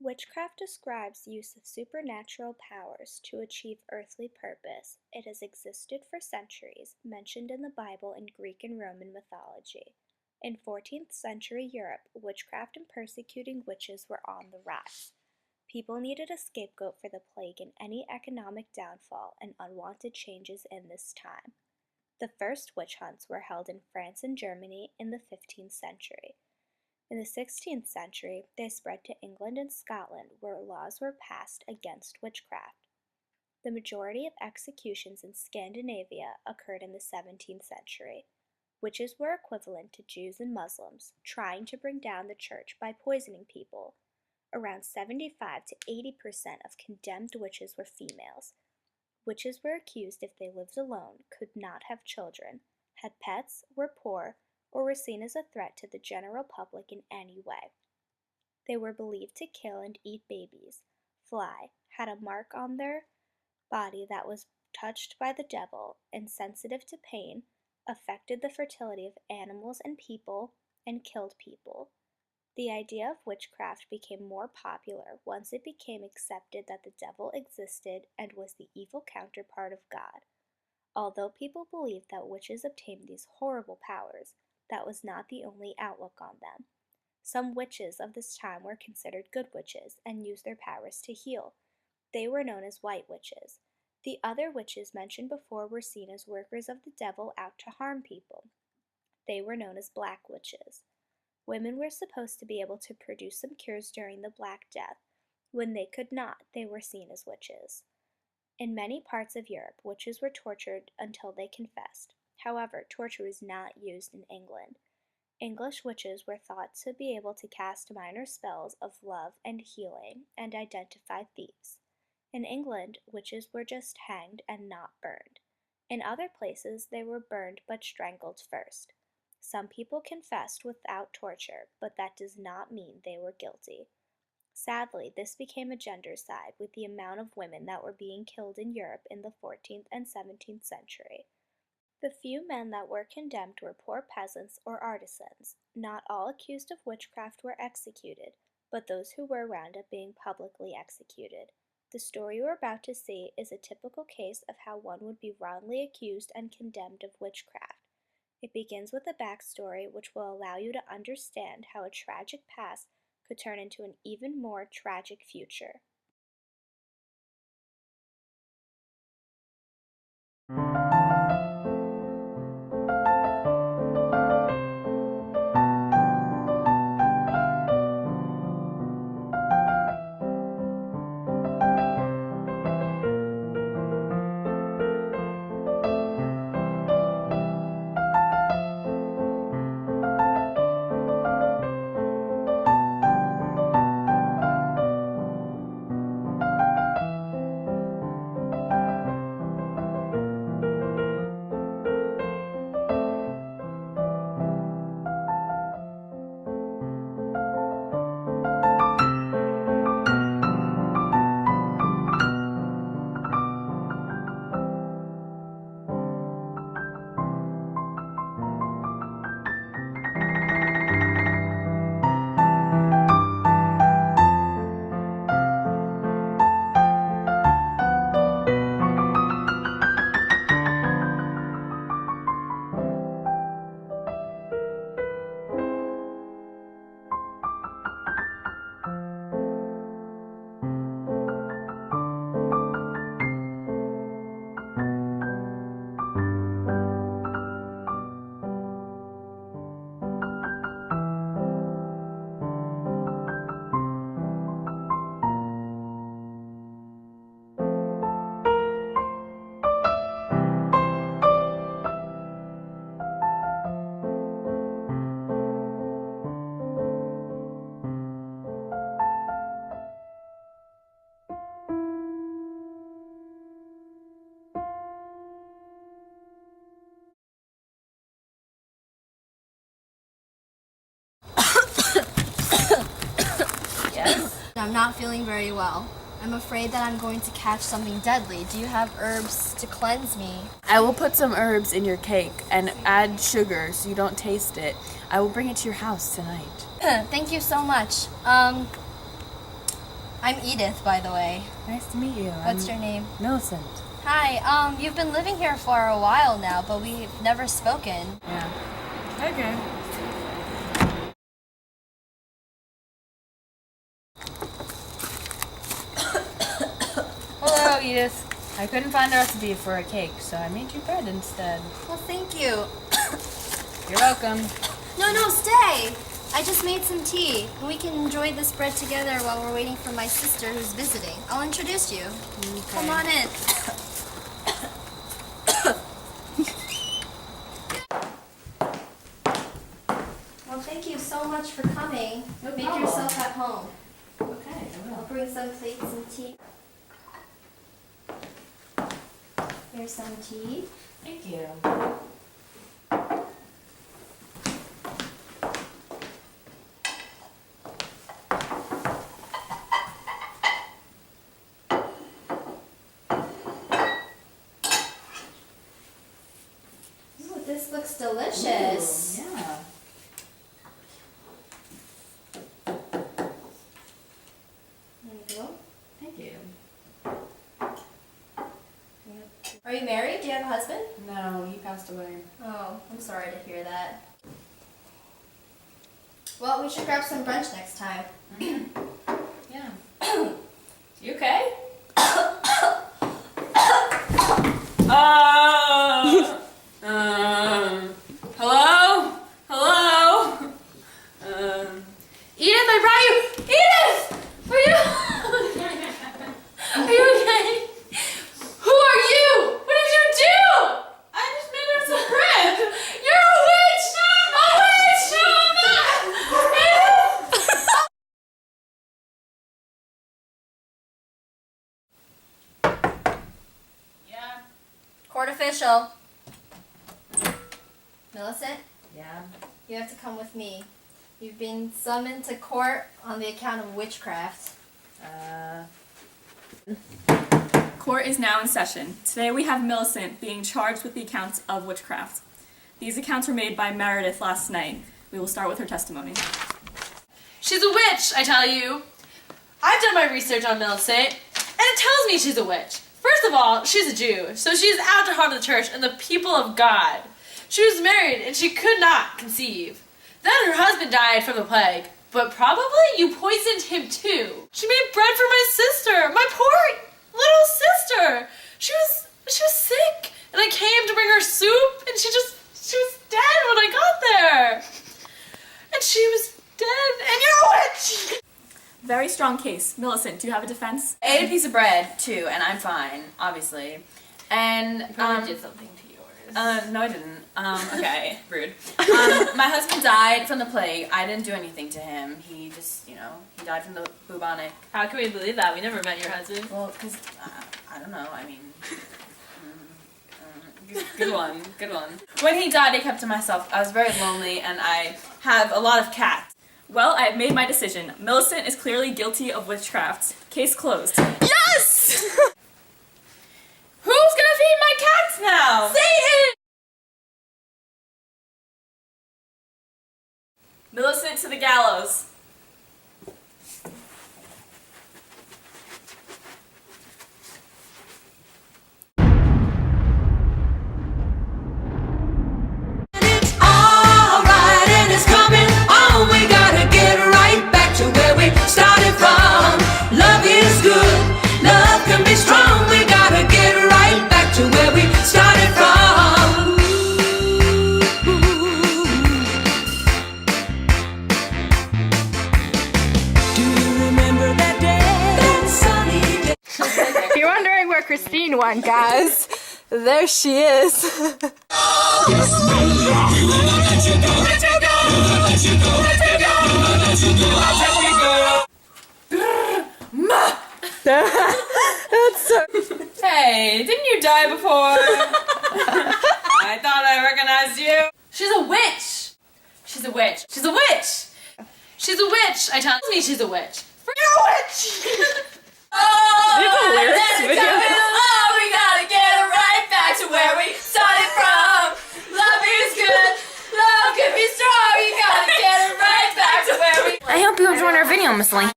Witchcraft describes use of supernatural powers to achieve earthly purpose. It has existed for centuries, mentioned in the Bible and Greek and Roman mythology. In 14th century Europe, witchcraft and persecuting witches were on the rise. People needed a scapegoat for the plague and any economic downfall and unwanted changes in this time. The first witch hunts were held in France and Germany in the 15th century. In the 16th century, they spread to England and Scotland, where laws were passed against witchcraft. The majority of executions in Scandinavia occurred in the 17th century. Witches were equivalent to Jews and Muslims, trying to bring down the church by poisoning people. Around 75 to 80% of condemned witches were females. Witches were accused if they lived alone, could not have children, had pets, were poor, or were seen as a threat to the general public in any way. They were believed to kill and eat babies, fly, had a mark on their body that was touched by the devil, insensitive to pain, affected the fertility of animals and people, and killed people. The idea of witchcraft became more popular once it became accepted that the devil existed and was the evil counterpart of God. Although people believed that witches obtained these horrible powers, that was not the only outlook on them. Some witches of this time were considered good witches and used their powers to heal. They were known as white witches. The other witches mentioned before were seen as workers of the devil out to harm people. They were known as black witches. Women were supposed to be able to produce some cures during the Black Death. When they could not, they were seen as witches. In many parts of Europe, witches were tortured until they confessed. However, torture was not used in England. English witches were thought to be able to cast minor spells of love and healing and identify thieves. In England, witches were just hanged and not burned. In other places, they were burned but strangled first. Some people confessed without torture, but that does not mean they were guilty. Sadly, this became a gendercide with the amount of women that were being killed in Europe in the 14th and 17th century. The few men that were condemned were poor peasants or artisans. Not all accused of witchcraft were executed, but those who were wound up being publicly executed. The story you are about to see is a typical case of how one would be wrongly accused and condemned of witchcraft. It begins with a backstory which will allow you to understand how a tragic past could turn into an even more tragic future. Yes? I'm not feeling very well. I'm afraid that I'm going to catch something deadly. Do you have herbs to cleanse me? I will put some herbs in your cake and add sugar so you don't taste it. I will bring it to your house tonight. Thank you so much. I'm Edith, by the way. Nice to meet you. What's your name? Millicent. Hi, you've been living here for a while now, but we've never spoken. Yeah. Okay. Hello, Edith. I couldn't find a recipe for a cake, so I made you bread instead. Well, thank you. You're welcome. No, stay! I just made some tea, and we can enjoy this bread together while we're waiting for my sister who's visiting. I'll introduce you. Okay. Come on in. Well, thank you so much for coming. No Make problem. yourself at home. Okay, I I'll will. bring some plates and tea. Here's some tea. Thank you. Ooh, this looks delicious. Ooh, yeah. There you go. Thank you. Are you married? Do you have a husband? No, he passed away. Oh, I'm sorry to hear that. Well, we should grab some brunch next time. Yeah. You okay? Hello? Hello? Edith, I brought you. Edith! Are you? Are you okay? Who are you? What did you do? I just made her some bread. You're a witch! A witch! Yeah. Court official. Millicent, Yeah. you have to come with me. You've been summoned to court on the account of witchcraft. Court is now in session. Today we have Millicent being charged with the accounts of witchcraft. These accounts were made by Meredith last night. We will start with her testimony. She's a witch, I tell you. I've done my research on Millicent, and it tells me she's a witch. First of all, she's a Jew, so she's out to harm the church and the people of God. She was married, and she could not conceive. Then her husband died from the plague, but probably you poisoned him too. She made bread for my sister, my poor little sister. She was sick, and I came to bring her soup, and she was dead when I got there. And she was dead, and you're a witch! Very strong case. Millicent, do you have a defense? I ate a piece of bread too, and I'm fine, obviously. And did something to yours. no, I didn't. Okay, rude. My husband died from the plague. I didn't do anything to him. He just, he died from the bubonic. How can we believe that? We never met your husband. Well, because I don't know. I mean, good one, good one. When he died, I kept to myself. I was very lonely, and I have a lot of cats. Well, I have made my decision. Millicent is clearly guilty of witchcraft. Case closed. Yes! Who's gonna feed my cats now? Satan! Millicent to the gallows. Alright, and it's coming on. We gotta get right back to where we started from. Love is good, love can be strong. We gotta get right back to where we started from. Do you remember that day? That sunny day. If you're wondering where Christine went, guys, there she is. Hey, didn't you die before? I thought I recognized you. She's a witch! She's a witch. She's a witch! She's a witch! I tell me she's a witch. You're a witch! There's a lyrics video. Oh, we gotta get right back to where we started from. Love is good. Love can be strong. We gotta get it right back to where we I hope you enjoyed our video, Miss Lee.